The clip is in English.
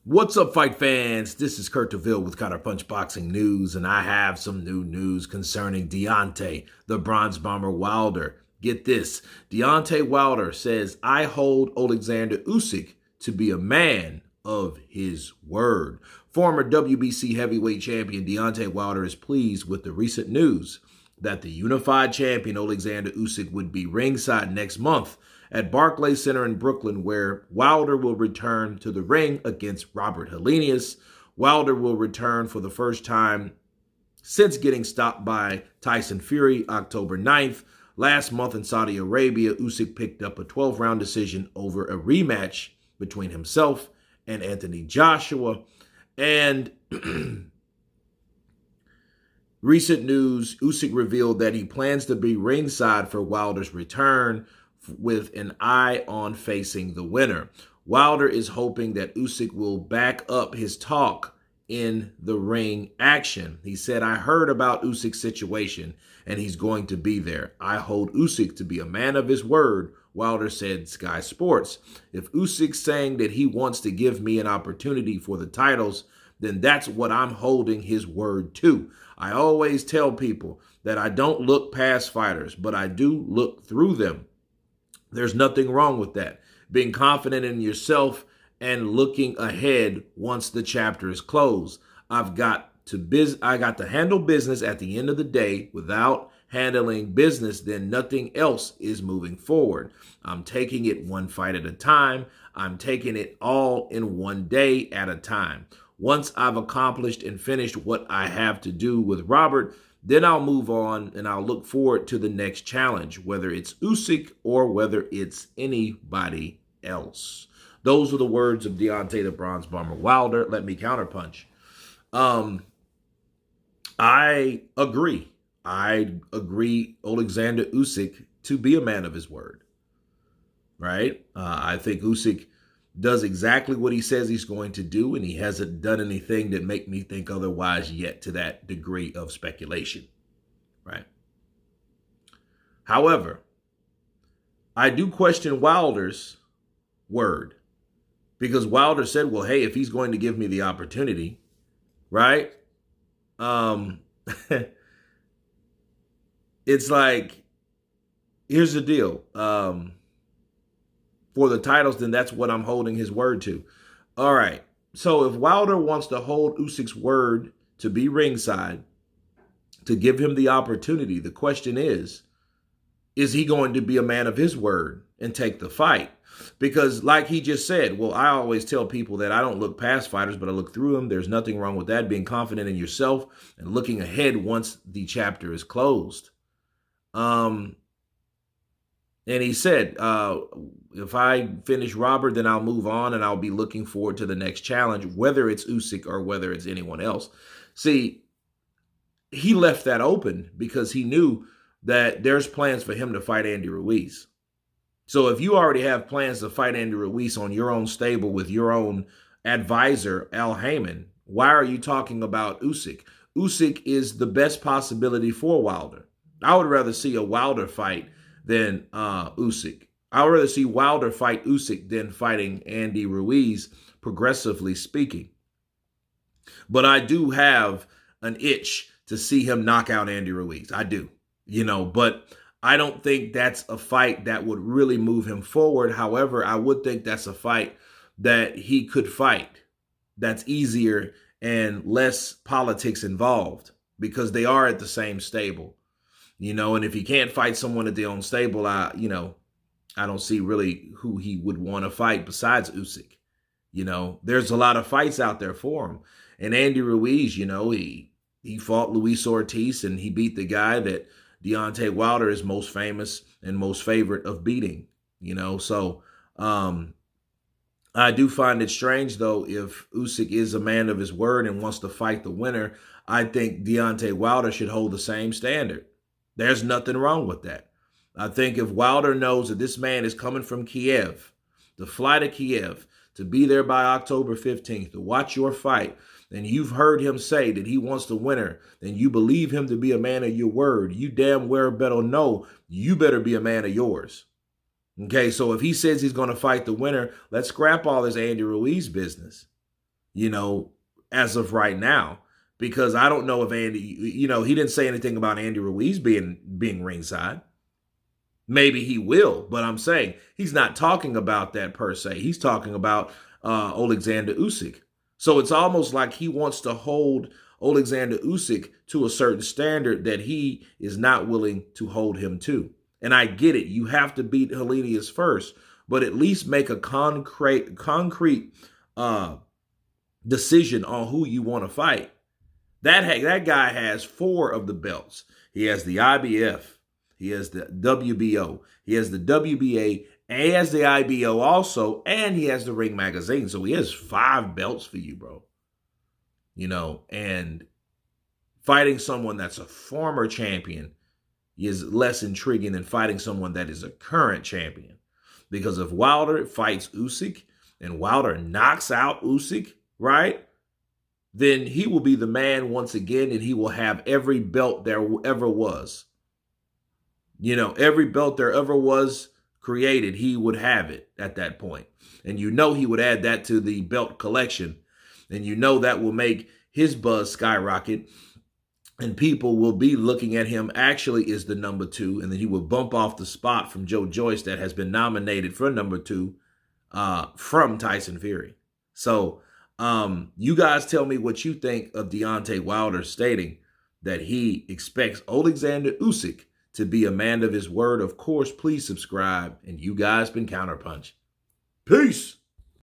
What's up, fight fans? This is Kurt DeVille with Counterpunch Boxing News, and I have some new news concerning Deontay, the Bronze Bomber Wilder. Get this, Deontay Wilder says, I hold Oleksandr Usyk to be a man of his word. Former WBC heavyweight champion Deontay Wilder is pleased with the recent news that the unified champion Oleksandr Usyk would be ringside next month at Barclays Center in Brooklyn, where Wilder will return to the ring against Robert Helenius. Wilder will return for the first time since getting stopped by Tyson Fury October 9th. Last month in Saudi Arabia, Usyk picked up a 12-round decision over a rematch between himself and Anthony Joshua. And recent news, Usyk revealed that he plans to be ringside for Wilder's return with an eye on facing the winner. Wilder is hoping that Usyk will back up his talk in the ring action. He said, I heard about Usyk's situation and he's going to be there. I hold Usyk to be a man of his word, Wilder said Sky Sports. If Usyk's saying that he wants to give me an opportunity for the titles, then that's what I'm holding his word to. I always tell people that I don't look past fighters, but I do look through them. There's nothing wrong with that. Being confident in yourself and looking ahead once the chapter is closed. I got to handle business at the end of the day. Without handling business, then nothing else is moving forward. I'm taking it one fight at a time. I'm taking it all in one day at a time. Once I've accomplished and finished what I have to do with Robert, then I'll move on and I'll look forward to the next challenge, whether it's Usyk or whether it's anybody else. Those are the words of Deontay the Bronze Bomber Wilder. Let me counterpunch. I agree. I agree Oleksandr Usyk to be a man of his word, right? I think Usyk does exactly what he says he's going to do, and he hasn't done anything that make me think otherwise yet to that degree of speculation, right? However, I do question Wilder's word, because Wilder said, well, hey, if he's going to give me the opportunity, right? It's like, here's the deal. For the titles, then that's what I'm holding his word to. All right. So if Wilder wants to hold Usyk's word to be ringside, to give him the opportunity, the question is he going to be a man of his word and take the fight? Because like he just said, well, I always tell people that I don't look past fighters, but I look through them. There's nothing wrong with that. Being confident in yourself and looking ahead once the chapter is closed. And he said, if I finish Robert, then I'll move on and I'll be looking forward to the next challenge, whether it's Usyk or whether it's anyone else. See, he left that open because he knew that there's plans for him to fight Andy Ruiz. So if you already have plans to fight Andy Ruiz on your own stable with your own advisor, Al Heyman, why are you talking about Usyk? Usyk is the best possibility for Wilder. I would rather see a Wilder fight than Usyk. I would rather see Wilder fight Usyk than fighting Andy Ruiz, progressively speaking. But I do have an itch to see him knock out Andy Ruiz. I do, but I don't think that's a fight that would really move him forward. However, I would think that's a fight that he could fight. That's easier and less politics involved because they are at the same stable. And if he can't fight someone at their own stable, I don't see really who he would want to fight besides Usyk. There's a lot of fights out there for him. And Andy Ruiz, he fought Luis Ortiz and he beat the guy that Deontay Wilder is most famous and most favorite of beating, So I do find it strange, though, if Usyk is a man of his word and wants to fight the winner, I think Deontay Wilder should hold the same standard. There's nothing wrong with that. I think if Wilder knows that this man is coming from Kiev, to fly to Kiev, to be there by October 15th, to watch your fight, and you've heard him say that he wants the winner, then you believe him to be a man of your word. You damn well better know you better be a man of yours. Okay, so if he says he's going to fight the winner, let's scrap all this Andy Ruiz business. as of right now. Because I don't know if Andy, he didn't say anything about Andy Ruiz being ringside. Maybe he will, but I'm saying he's not talking about that per se. He's talking about Oleksandr Usyk. So it's almost like he wants to hold Oleksandr Usyk to a certain standard that he is not willing to hold him to. And I get it. You have to beat Helenius first, but at least make a concrete decision on who you want to fight. That guy has 4 of the belts. He has the IBF. He has the WBO. He has the WBA. And he has the IBO also. And he has the Ring Magazine. So he has 5 belts for you, bro. And fighting someone that's a former champion is less intriguing than fighting someone that is a current champion. Because if Wilder fights Usyk and Wilder knocks out Usyk, right, then he will be the man once again, and he will have every belt there ever was. Every belt there ever was created, he would have it at that point. And he would add that to the belt collection. And that will make his buzz skyrocket. And people will be looking at him actually as the number 2. And then he will bump off the spot from Joe Joyce that has been nominated for number 2 from Tyson Fury. So you guys tell me what you think of Deontay Wilder stating that he expects Oleksandr Usyk to be a man of his word. Of course, please subscribe. And you guys been Counterpunch. Peace.